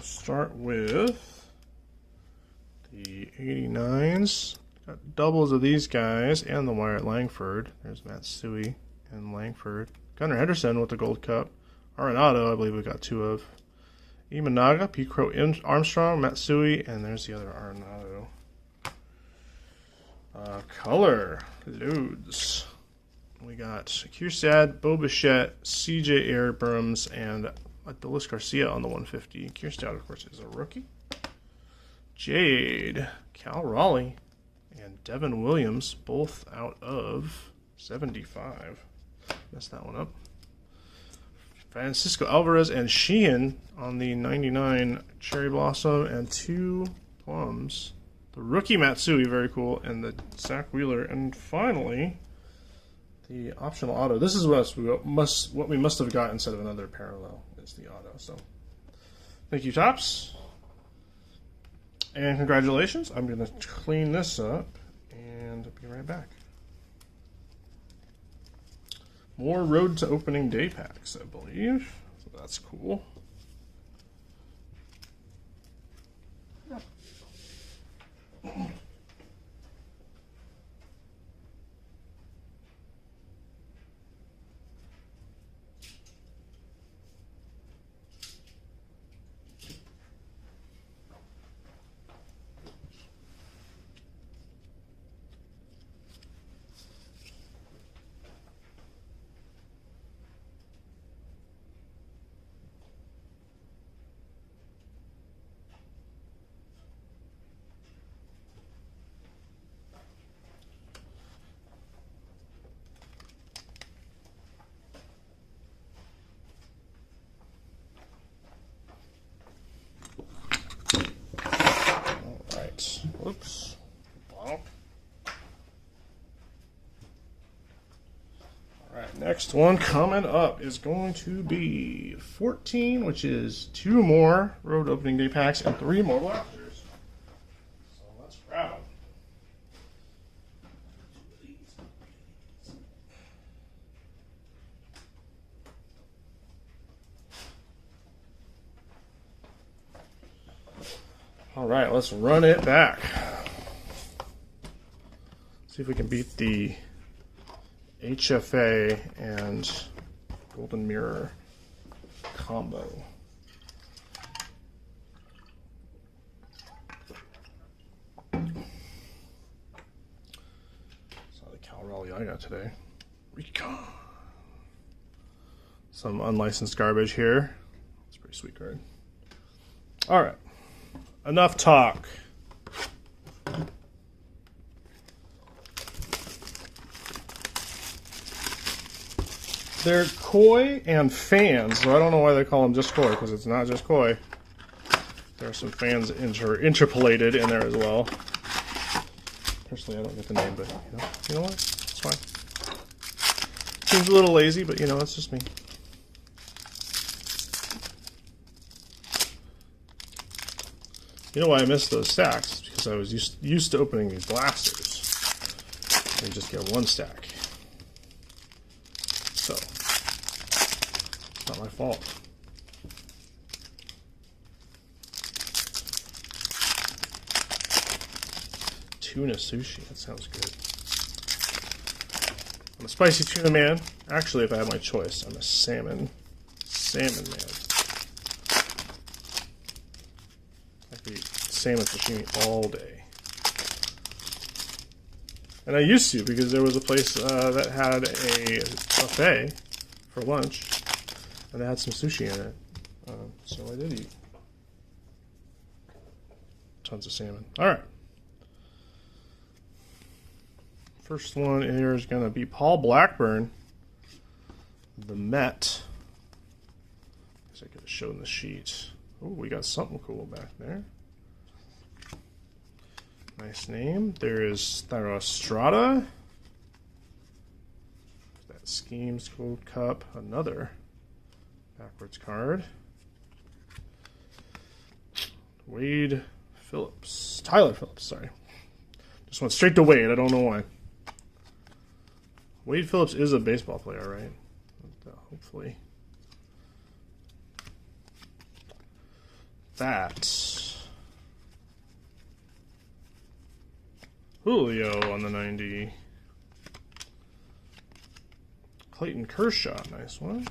start with the 89s. Got doubles of these guys and the Wyatt Langford. There's Matsui and Langford. Gunnar Henderson with the Gold Cup. Arenado, I believe we got 2 of. Imanaga, P. Crow Armstrong, Matsui, and there's the other Arenado. Color loads. We got Kierstad, Bo Bichette, CJ Abrams, and Adolis Garcia on the 150. Kierstad, of course, is a rookie. Jade, Cal Raleigh, and Devin Williams, both out of 75. Messed that one up. Francisco Alvarez and Sheehan on the 99 Cherry Blossom, and 2 plums. The rookie Matsui, very cool, and the Zach Wheeler. And finally, the optional auto. This is what we must have got instead of another parallel. Is the auto. So, thank you, Topps, and congratulations. I'm going to clean this up and be right back. More Road to Opening Day packs, I believe. So that's cool. Whoops. Well. Alright, next one coming up is going to be 14, which is 2 more Road Opening Day packs and 3 more blasters. So let's grab them. Alright, let's run it back. See if we can beat the HFA and Golden Mirror combo. Saw the Cal Raleigh I got today. Recon. Some unlicensed garbage here. It's a pretty sweet card. Alright. Enough talk. They're koi and fans, so I don't know why they call them just koi, because it's not just koi. There are some fans interpolated in there as well. Personally, I don't get the name, but you know what? It's fine. Seems a little lazy, but that's just me. You know why I missed those stacks? It's because I was used to opening these blasters. And just get 1 stack. So, it's not my fault. Tuna sushi, that sounds good. I'm a spicy tuna man. Actually, if I had my choice, I'm a salmon man. I could eat salmon sashimi all day. And I used to, because there was a place that had a buffet for lunch, and they had some sushi in it. So I did eat tons of salmon. Alright. First one here is going to be Paul Blackburn, the Met. I guess I could have shown the sheet. Oh, we got something cool back there. Nice name. There is Estrada. That Schemes Gold Cup. Another backwards card. Tyler Phillips, sorry. Just went straight to Wade. I don't know why. Wade Phillips is a baseball player, right? But, hopefully. that. Julio on the 90. Clayton Kershaw, nice one.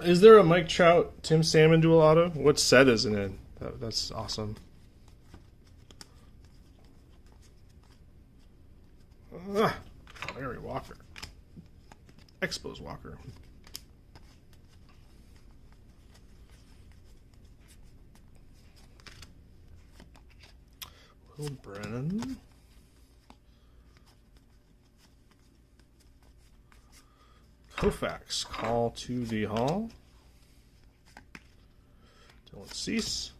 Is there a Mike Trout, Tim Salmon dual auto? What set is it in? That's awesome. Larry Walker. Expos Walker. Will Brennan. Koufax, call to the hall. Dylan Cease.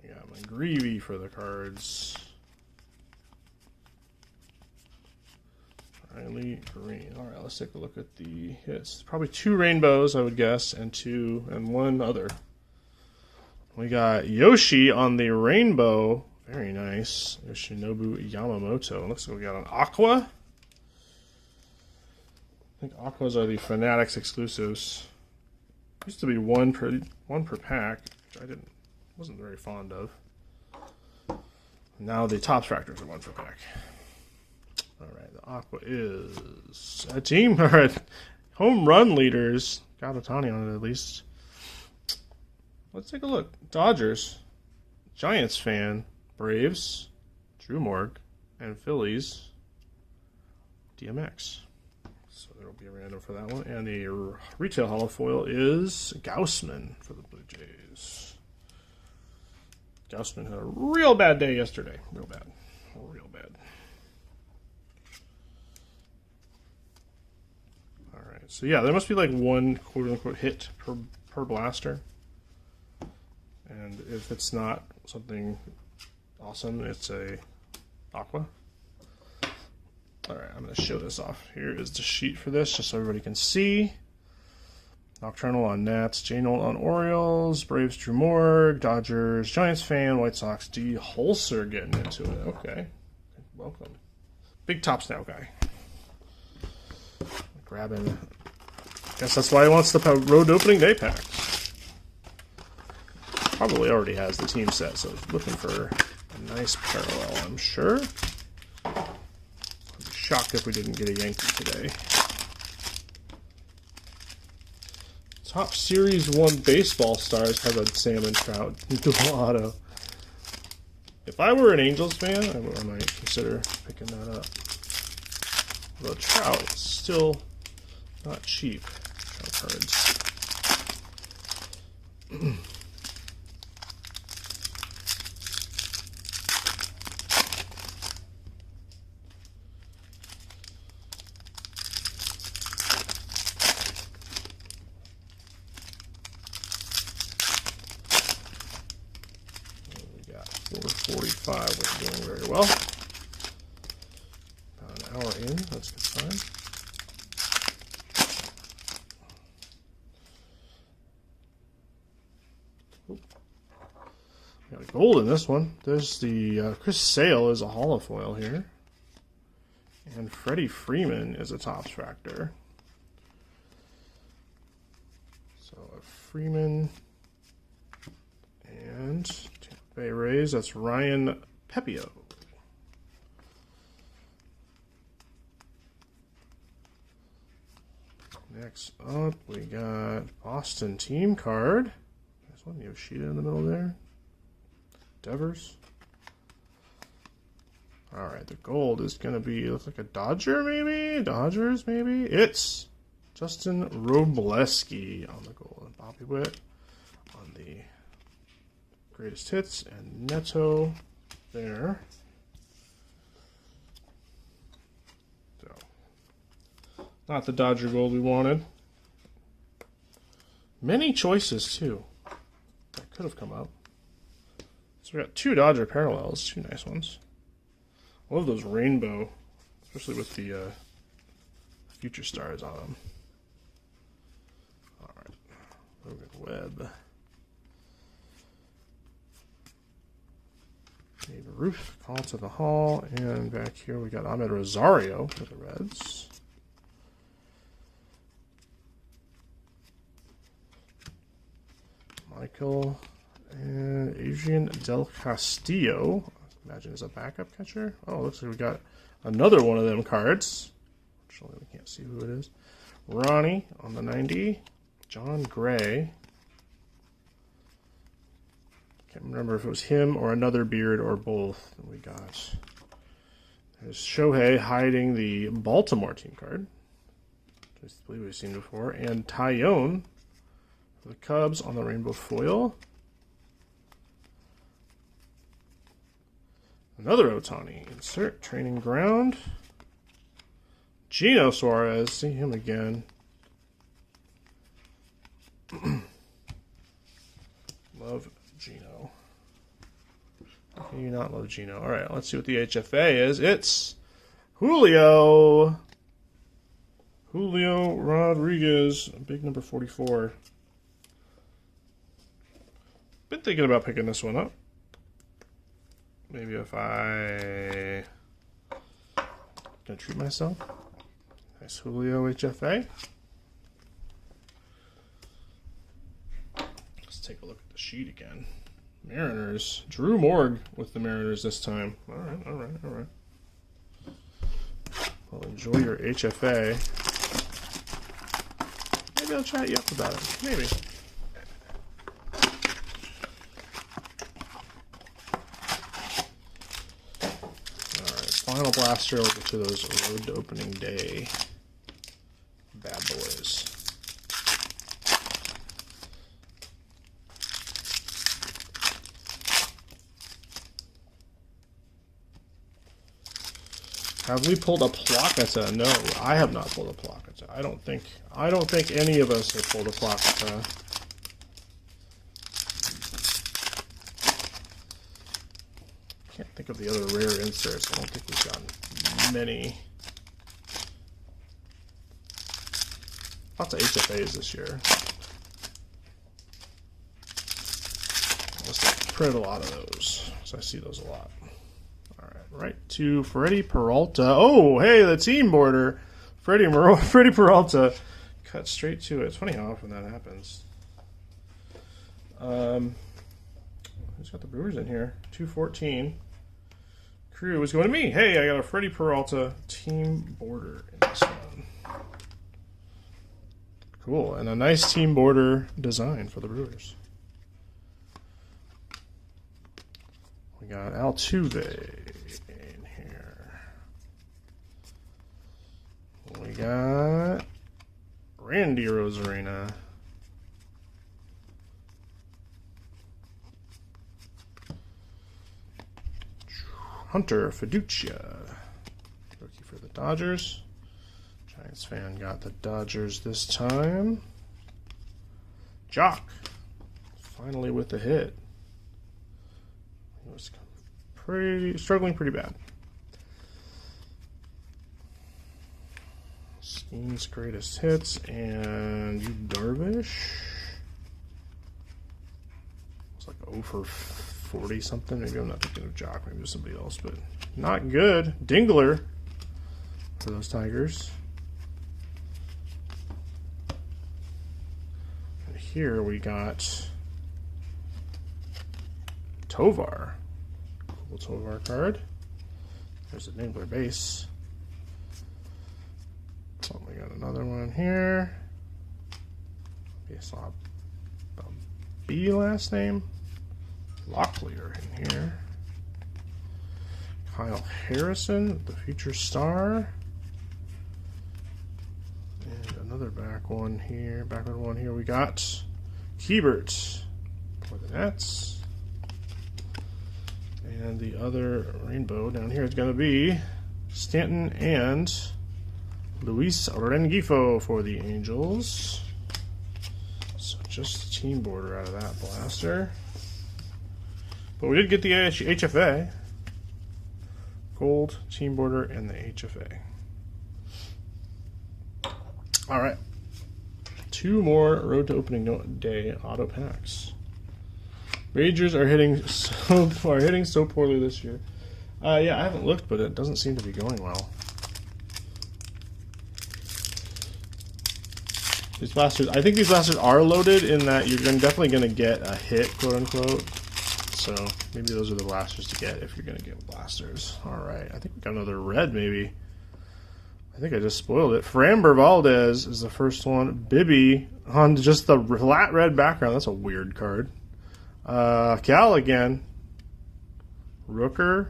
We got Ybrb for the Cards. Riley Green. All right, let's take a look at the hits. Probably 2 rainbows, I would guess, and 1 other. We got Yoshi on the rainbow. Very nice. Yoshinobu Yamamoto. Looks like we got an Aqua. I think Aquas are the Fanatics exclusives. Used to be one per pack, which I wasn't very fond of. Now the Topps Fractors are 1 per pack. All right, the Aqua is a team. All right, home run leaders. Got Ohtani on it at least. Let's take a look. Dodgers, Giants fan. Braves, Drew Morg, and Phillies, DMX. So there will be a random for that one. And the retail holofoil is Gaussman for the Blue Jays. Gaussman had a real bad day yesterday. Real bad. Real bad. All right. So yeah, there must be like 1 quote-unquote hit per blaster. And if it's not something awesome, it's a Aqua. Alright, I'm going to show this off. Here is the sheet for this, just so everybody can see. Nocturnal on Nats, J. Nolt on Orioles, Braves Drew Morg, Dodgers, Giants fan, White Sox D. Holzer getting into it. Okay. Welcome. Big Top Snow guy. Grabbing. Guess that's why he wants the road opening day pack. Probably already has the team set, so he's looking for a nice parallel, I'm sure. I'd be shocked if we didn't get a Yankee today. Top Series 1 Baseball Stars have a Salmon Trout dual auto. If I were an Angels fan, I might consider picking that up. Although Trout is still not cheap. Trout cards. We got 4:45. We're doing very well. About an hour in. That's a good sign. Got a gold in this one. There's the Chris Sale is a holofoil here. And Freddie Freeman is a Topps Fractor. So a Freeman and Tampa Bay Rays, that's Ryan Pepio. Next up, we got Boston team card. There's one Yoshida in the middle there. Devers. All right, the gold is going to be, looks like a Dodger maybe? Dodgers maybe? It's Justin Robleski on the gold. And Bobby Witt on the greatest hits. And Neto there. So, not the Dodger gold we wanted. Many choices, too. That could have come up. So we got 2 Dodger parallels, 2 nice ones. I love those rainbow, especially with the future stars on them. All right, Logan Webb. Ybrb, call to the hall, and back here we got Ahmed Rosario for the Reds. Michael and Adrian Del Castillo. I imagine is a backup catcher. Oh, looks like we got another one of them cards. Unfortunately, we can't see who it is. Ronnie on the 90. John Gray. Can't remember if it was him or another Beard or both that we got. There's Shohei hiding the Baltimore team card. I believe we've seen before. And Tyone for the Cubs on the rainbow foil. Another Ohtani. Insert training ground. Gino Suarez. See him again. Love Gino. How can you not love Gino? All right, let's see what the HFA is. It's Julio. Julio Rodriguez, big number 44. Been thinking about picking this one up. Maybe if I gonna treat myself. Nice Julio HFA. Let's take a look at the sheet again. Mariners. Drew Morg with the Mariners this time. All right. Well, enjoy your HFA. Maybe I'll chat you up about it. Maybe. Final blaster, we'll get to those road to opening day bad boys. Have we pulled a Placata? No, I have not pulled a Placata. I don't think any of us have pulled a Placata. Can't think of the other rare inserts. I don't think we've gotten many. Lots of HFAs this year. Must have printed a lot of those, so I see those a lot. All right, right to Freddie Peralta. Oh, hey, the team border. Freddie Peralta. Cut straight to it. It's funny how often that happens. Who's got the Brewers in here? 214. Crew is going to me. Hey, I got a Freddie Peralta team border in this one. Cool, and a nice team border design for the Brewers. We got Altuve in here. We got Randy Rosarina. Hunter Fiducia, rookie for the Dodgers. Giants fan got the Dodgers this time. Jock, finally with the hit. He was struggling pretty bad. Skeen's greatest hits and Ybrb. It's like 0 for 40 something. Maybe I'm not thinking of Jock. Maybe it was somebody else, but not good. Dingler for those Tigers. And here we got Tovar. Cool Tovar card. There's a Dingler base. Oh, we got another one here. I saw a B last name. Locklear in here. Kyle Harrison, the future star. And another backward one here. We got Hebert for the Nets. And the other rainbow down here is going to be Stanton and Luis Rengifo for the Angels. So just the team border out of that blaster. But we did get the HFA. Gold, team border, and the HFA. All right. 2 more Road to Opening Day auto packs. Majors are hitting so poorly this year. Yeah, I haven't looked, but it doesn't seem to be going well. These blasters, I think these blasters are loaded in that you're definitely going to get a hit, quote unquote. So maybe those are the blasters to get if you're going to get blasters. All right, I think we got another red maybe. I think I just spoiled it. Framber Valdez is the first one. Bibby on just the flat red background. That's a weird card. Cal again. Rooker.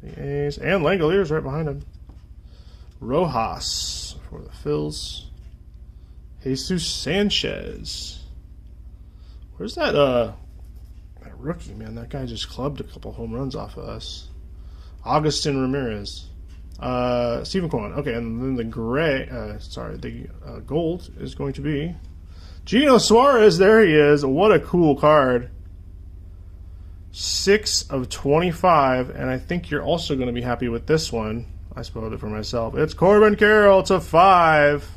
The A's. And Langoliers right behind him. Rojas for the Phils. Jesus Sanchez. Where's that that rookie, man? That guy just clubbed a couple home runs off of us. Augustin Ramirez. Stephen Kwan. Okay, and then the gray, the gold is going to be Gino Suarez. There he is. What a cool card. 6 of 25, and I think you're also going to be happy with this one. I spoiled it for myself. It's Corbin Carroll to 5.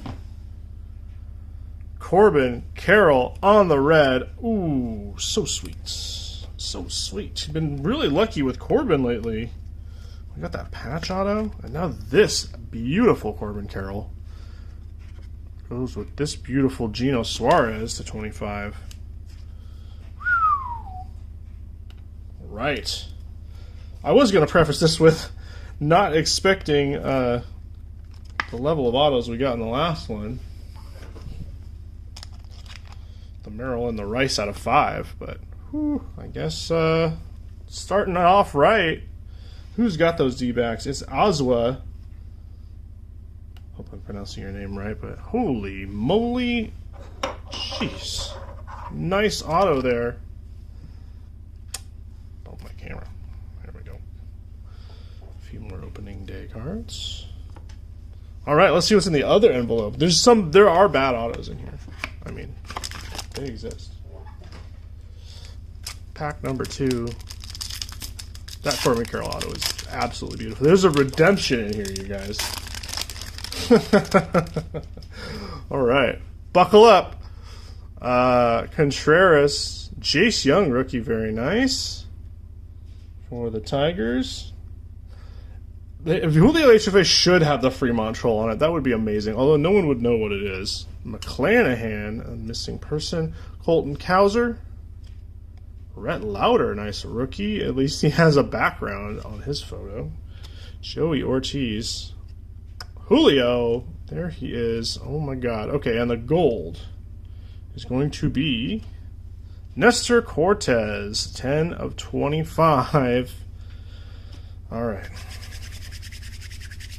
Corbin Carroll on the red. Ooh, so sweet. So sweet. Been really lucky with Corbin lately. We got that patch auto, and now this beautiful Corbin Carroll goes with this beautiful Gino Suarez to 25. Right. I was going to preface this with not expecting the level of autos we got in the last one. The Merrill and the Rice out of 5, but whew, I guess starting it off right. Who's got those D-backs? It's Azwa. Hope I'm pronouncing your name right, but holy moly. Jeez. Nice auto there. Bump my camera. There we go. A few more opening day cards. All right, let's see what's in the other envelope. There are bad autos in here. I mean, they exist. Pack number 2. That Corbin Carroll auto is absolutely beautiful. There's a redemption in here, you guys. All right. Buckle up. Contreras. Jace Young rookie. Very nice. For the Tigers. Julio HFA should have the Fremont Troll on it. That would be amazing. Although no one would know what it is. McClanahan. A missing person. Colton Cowser. Rhett Lauder, nice rookie. At least he has a background on his photo. Joey Ortiz. Julio. There he is. Oh my god. Okay, and the gold is going to be Nestor Cortez. 10 of 25. Alright.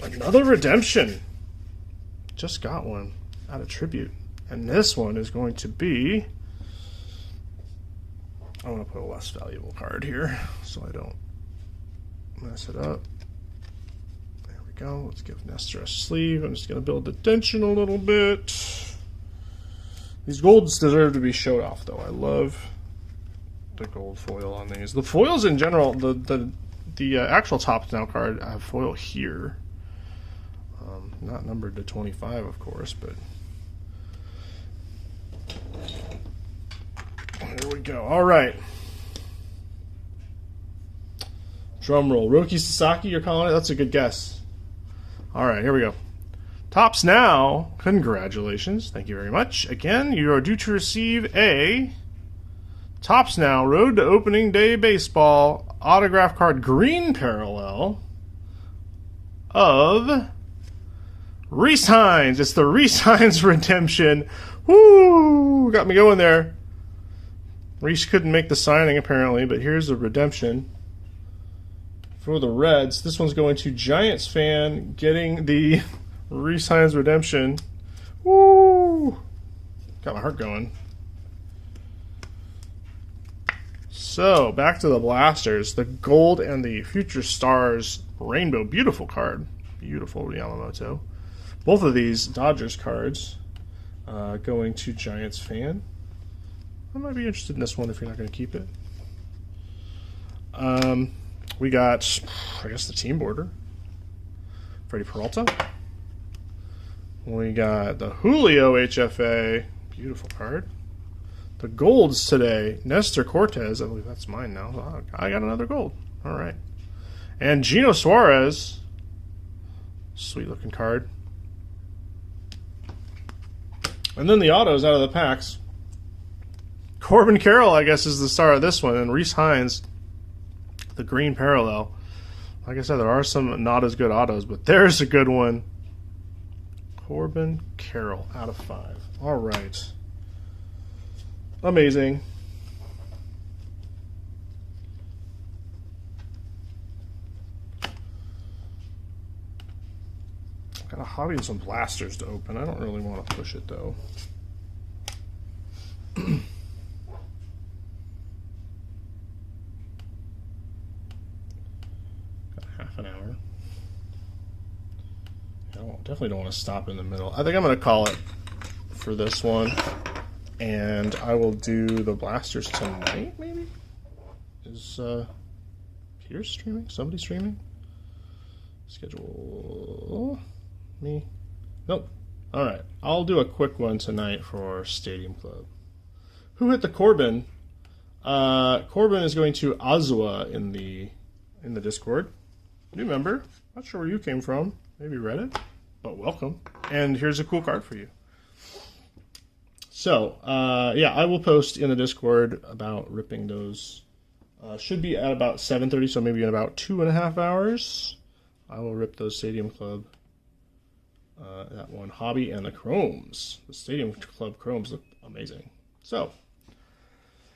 Another redemption. Just got one out of tribute. And this one is going to be... I want to put a less valuable card here so I don't mess it up. There we go. Let's give Nestor a sleeve. I'm just going to build the tension a little bit. These golds deserve to be showed off, though. I love the gold foil on these. The foils in general, the actual Topps Now card, I have foil here. Not numbered to 25, of course, but... There we go. All right. Drum roll. Roki Sasaki, you're calling it? That's a good guess. All right, here we go. Topps Now. Congratulations. Thank you very much. Again, you are due to receive a Topps Now Road to Opening Day Baseball autograph card green parallel of Reese Hines. It's the Reese Hines redemption. Woo! Got me going there. Reese couldn't make the signing apparently, but here's the redemption for the Reds. This one's going to Giants fan getting the Reese Hines redemption. Woo! Got my heart going. So, back to the blasters. The gold and the Future Stars rainbow. Beautiful card. Beautiful Yamamoto. Both of these Dodgers cards going to Giants fan. I might be interested in this one if you're not going to keep it. We got, I guess, the team border. Freddie Peralta. We got the Julio HFA. Beautiful card. The golds today. Nestor Cortez. I believe that's mine now. Oh, I got another gold. All right. And Gino Suarez. Sweet looking card. And then the autos out of the packs. Corbin Carroll, I guess, is the star of this one. And Reese Hines, the green parallel. Like I said, there are some not as good autos, but there's a good one. Corbin Carroll out of 5. All right. Amazing. Got a hobby and some blasters to open. I don't really want to push it though. Got half an hour. I definitely don't want to stop in the middle. I think I'm going to call it for this one. And I will do the blasters tonight, maybe? Is Pierce streaming? Somebody streaming? Schedule me? Nope. Alright. I'll do a quick one tonight for Stadium Club. Who hit the Corbin? Corbin is going to Azua in the Discord. New member. Not sure where you came from. Maybe Reddit. But welcome. And here's a cool card for you. So, yeah, I will post in the Discord about ripping those. Should be at about 7:30, so maybe in about 2.5 hours. I will rip those Stadium Club, that one hobby, and the chromes. The Stadium Club chromes look amazing. So,